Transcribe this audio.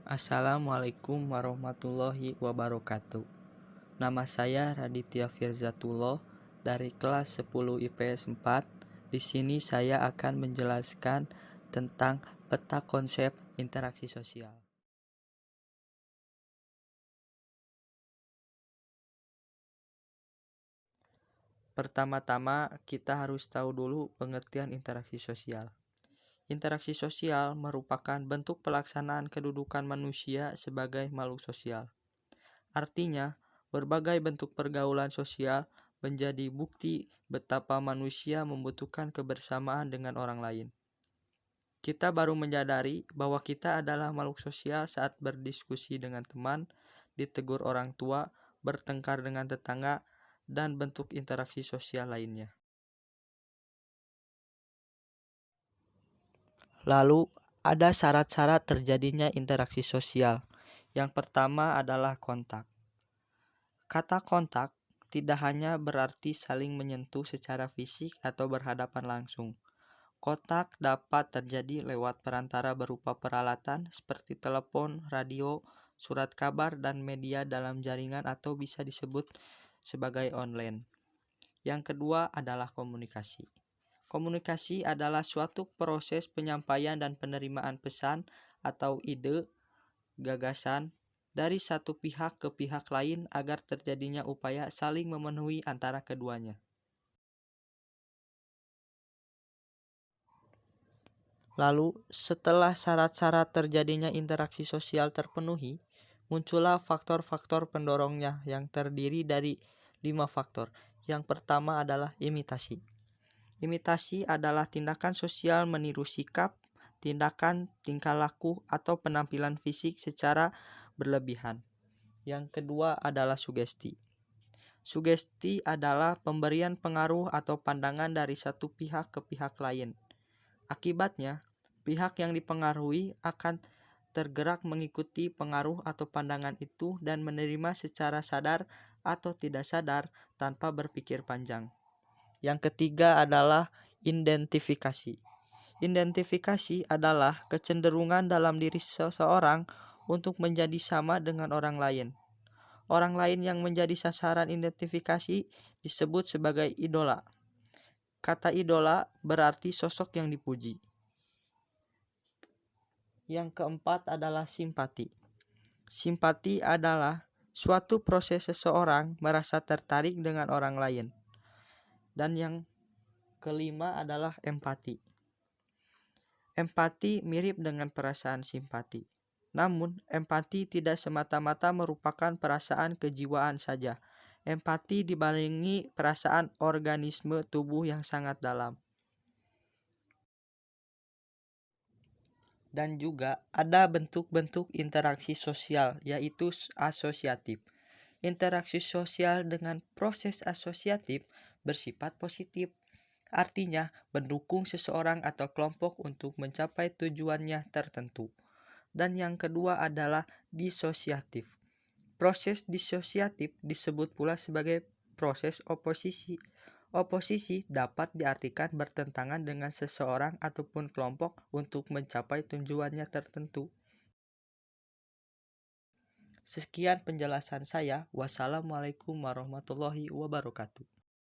Assalamualaikum warahmatullahi wabarakatuh. Nama saya Raditya Firzatullah dari kelas 10 IPS 4. Di sini saya akan menjelaskan tentang peta konsep interaksi sosial. Pertama-tama, kita harus tahu dulu pengertian interaksi sosial. Interaksi sosial merupakan bentuk pelaksanaan kedudukan manusia sebagai makhluk sosial. Artinya, berbagai bentuk pergaulan sosial menjadi bukti betapa manusia membutuhkan kebersamaan dengan orang lain. Kita baru menyadari bahwa kita adalah makhluk sosial saat berdiskusi dengan teman, ditegur orang tua, bertengkar dengan tetangga, dan bentuk interaksi sosial lainnya. Lalu, ada syarat-syarat terjadinya interaksi sosial. Yang pertama adalah kontak. Kata kontak tidak hanya berarti saling menyentuh secara fisik atau berhadapan langsung. Kontak dapat terjadi lewat perantara berupa peralatan seperti telepon, radio, surat kabar, dan media dalam jaringan atau bisa disebut sebagai online. Yang kedua adalah komunikasi. Komunikasi adalah suatu proses penyampaian dan penerimaan pesan atau ide, gagasan, dari satu pihak ke pihak lain agar terjadinya upaya saling memenuhi antara keduanya. Lalu, setelah syarat-syarat terjadinya interaksi sosial terpenuhi, muncullah faktor-faktor pendorongnya yang terdiri dari 5 faktor. Yang pertama adalah imitasi. Imitasi adalah tindakan sosial meniru sikap, tindakan, tingkah laku, atau penampilan fisik secara berlebihan. Yang kedua adalah sugesti. Sugesti adalah pemberian pengaruh atau pandangan dari satu pihak ke pihak lain. Akibatnya, pihak yang dipengaruhi akan tergerak mengikuti pengaruh atau pandangan itu dan menerima secara sadar atau tidak sadar tanpa berpikir panjang. Yang ketiga adalah identifikasi. Identifikasi adalah kecenderungan dalam diri seseorang untuk menjadi sama dengan orang lain. Orang lain yang menjadi sasaran identifikasi disebut sebagai idola. Kata idola berarti sosok yang dipuji. Yang keempat adalah simpati. Simpati adalah suatu proses seseorang merasa tertarik dengan orang lain. Dan yang kelima adalah empati. Empati mirip dengan perasaan simpati. Namun, empati tidak semata-mata merupakan perasaan kejiwaan saja. Empati dibarengi perasaan organisme tubuh yang sangat dalam. Dan juga ada bentuk-bentuk interaksi sosial, yaitu asosiatif. Interaksi sosial dengan proses asosiatif bersifat positif. Artinya, mendukung seseorang atau kelompok untuk mencapai tujuannya tertentu. Dan yang kedua adalah disosiatif. Proses disosiatif disebut pula sebagai proses oposisi. Oposisi dapat diartikan bertentangan dengan seseorang ataupun kelompok untuk mencapai tujuannya tertentu. Sekian penjelasan saya. Wassalamualaikum warahmatullahi wabarakatuh.